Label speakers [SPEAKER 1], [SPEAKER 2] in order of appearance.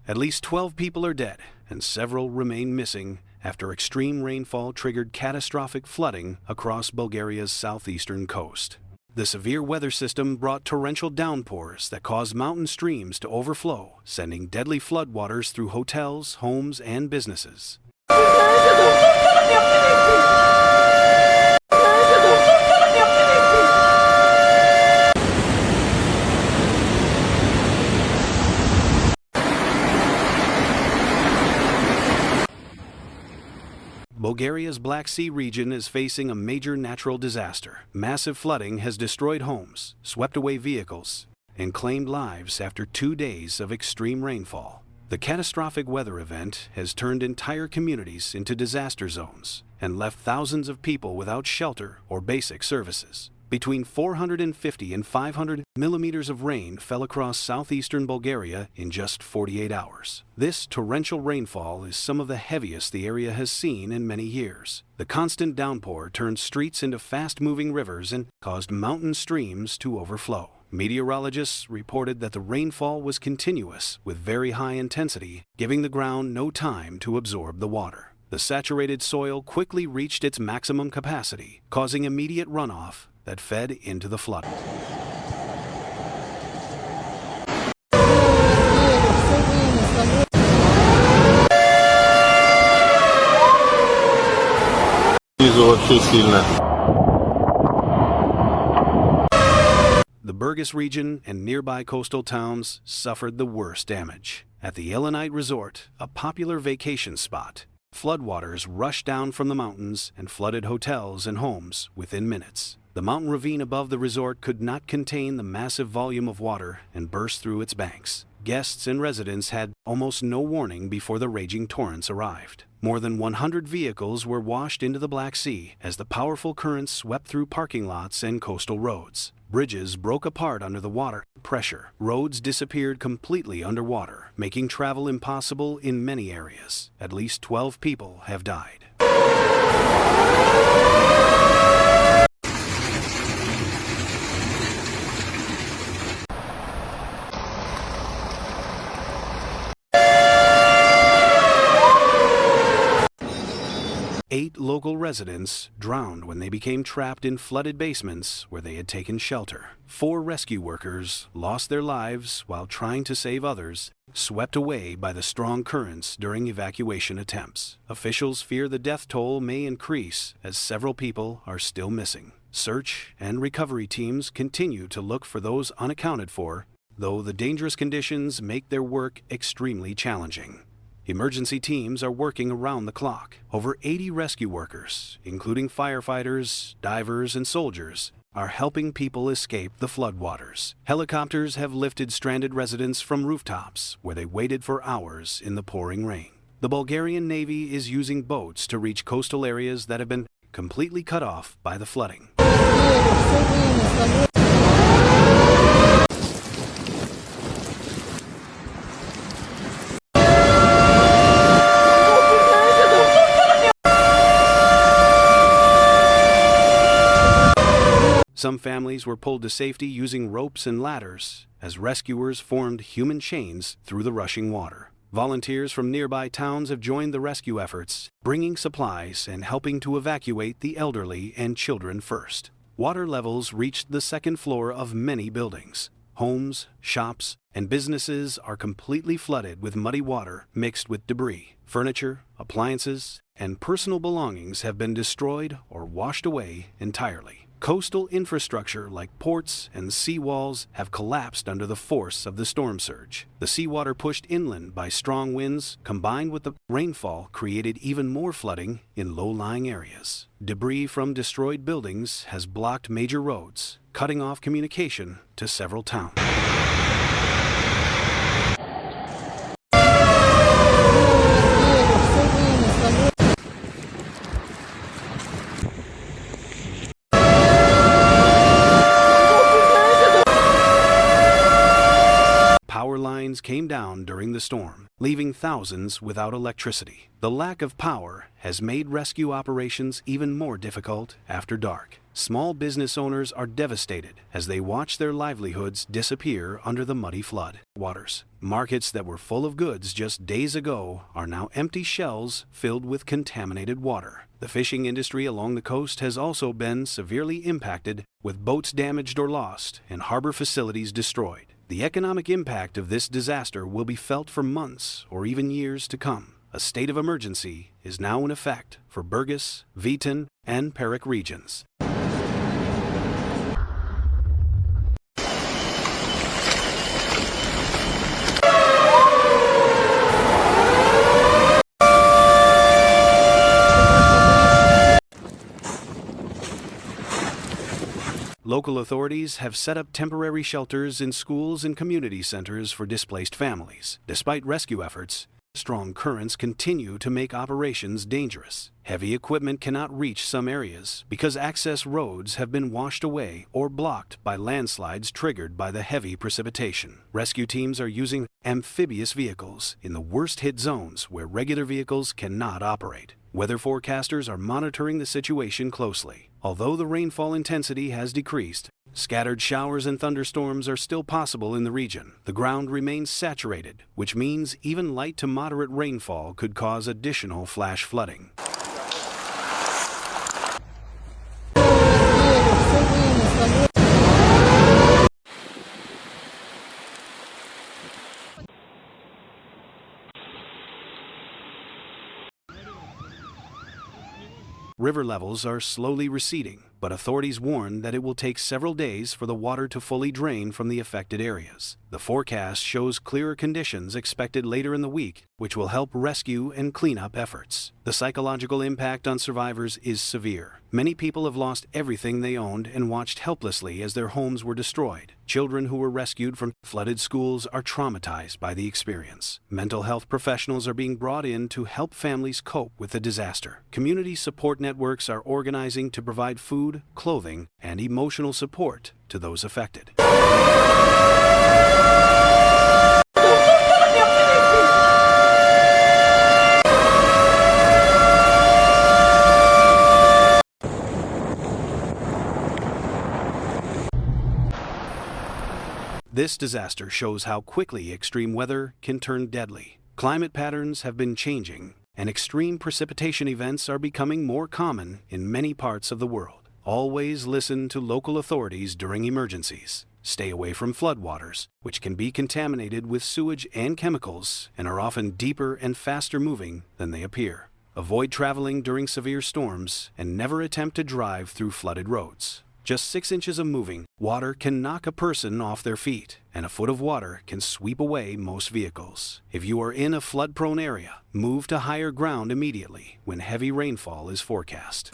[SPEAKER 1] At least 12 people are dead, and several remain missing after extreme rainfall triggered catastrophic flooding across Bulgaria's southeastern coast. The severe weather system brought torrential downpours that caused mountain streams to overflow, sending deadly floodwaters through hotels, homes, and businesses. Bulgaria's Black Sea region is facing a major natural disaster. Massive flooding has destroyed homes, swept away vehicles, and claimed lives after 2 days of extreme rainfall. The catastrophic weather event has turned entire communities into disaster zones and left thousands of people without shelter or basic services. Between 450 and 500 millimeters of rain fell across southeastern Bulgaria in just 48 hours. This torrential rainfall is some of the heaviest the area has seen in many years. The constant downpour turned streets into fast-moving rivers and caused mountain streams to overflow. Meteorologists reported that the rainfall was continuous with very high intensity, giving the ground no time to absorb the water. The saturated soil quickly reached its maximum capacity, causing immediate runoff that fed into the flood. The Burgas region and nearby coastal towns suffered the worst damage. At the Elenite Resort, a popular vacation spot, floodwaters rushed down from the mountains and flooded hotels and homes within minutes. The mountain ravine above the resort could not contain the massive volume of water and burst through its banks. Guests and residents had almost no warning before the raging torrents arrived. More than 100 vehicles were washed into the Black Sea as the powerful currents swept through parking lots and coastal roads. Bridges broke apart under the water pressure. Roads disappeared completely underwater, making travel impossible in many areas. At least 12 people have died. 8 local residents drowned when they became trapped in flooded basements where they had taken shelter. 4 rescue workers lost their lives while trying to save others, swept away by the strong currents during evacuation attempts. Officials fear the death toll may increase as several people are still missing. Search and recovery teams continue to look for those unaccounted for, though the dangerous conditions make their work extremely challenging. Emergency teams are working around the clock. Over 80 rescue workers, including firefighters, divers, and soldiers, are helping people escape the floodwaters. Helicopters have lifted stranded residents from rooftops, where they waited for hours in the pouring rain. The Bulgarian Navy is using boats to reach coastal areas that have been completely cut off by the flooding. Some families were pulled to safety using ropes and ladders as rescuers formed human chains through the rushing water. Volunteers from nearby towns have joined the rescue efforts, bringing supplies and helping to evacuate the elderly and children first. Water levels reached the second floor of many buildings. Homes, shops, and businesses are completely flooded with muddy water mixed with debris. Furniture, appliances, and personal belongings have been destroyed or washed away entirely. Coastal infrastructure like ports and seawalls have collapsed under the force of the storm surge. The seawater pushed inland by strong winds combined with the rainfall created even more flooding in low-lying areas. Debris from destroyed buildings has blocked major roads, cutting off communication to several towns. Power lines came down during the storm, leaving thousands without electricity. The lack of power has made rescue operations even more difficult after dark. Small business owners are devastated as they watch their livelihoods disappear under the muddy flood waters. Markets that were full of goods just days ago are now empty shelves filled with contaminated water. The fishing industry along the coast has also been severely impacted, with boats damaged or lost and harbor facilities destroyed. The economic impact of this disaster will be felt for months or even years to come. A state of emergency is now in effect for Burgas, Vitan, and Perak regions. Local authorities have set up temporary shelters in schools and community centers for displaced families. Despite rescue efforts, strong currents continue to make operations dangerous. Heavy equipment cannot reach some areas because access roads have been washed away or blocked by landslides triggered by the heavy precipitation. Rescue teams are using amphibious vehicles in the worst-hit zones where regular vehicles cannot operate. Weather forecasters are monitoring the situation closely. Although the rainfall intensity has decreased, scattered showers and thunderstorms are still possible in the region. The ground remains saturated, which means even light to moderate rainfall could cause additional flash flooding. River levels are slowly receding, but authorities warn that it will take several days for the water to fully drain from the affected areas. The forecast shows clearer conditions expected later in the week, which will help rescue and cleanup efforts. The psychological impact on survivors is severe. Many people have lost everything they owned and watched helplessly as their homes were destroyed. Children who were rescued from flooded schools are traumatized by the experience. Mental health professionals are being brought in to help families cope with the disaster. Community support networks are organizing to provide food, clothing, and emotional support to those affected. This disaster shows how quickly extreme weather can turn deadly. Climate patterns have been changing, and extreme precipitation events are becoming more common in many parts of the world. Always listen to local authorities during emergencies. Stay away from floodwaters, which can be contaminated with sewage and chemicals and are often deeper and faster moving than they appear. Avoid traveling during severe storms and never attempt to drive through flooded roads. Just 6 inches of moving water can knock a person off their feet, and a foot of water can sweep away most vehicles. If you are in a flood-prone area, move to higher ground immediately when heavy rainfall is forecast.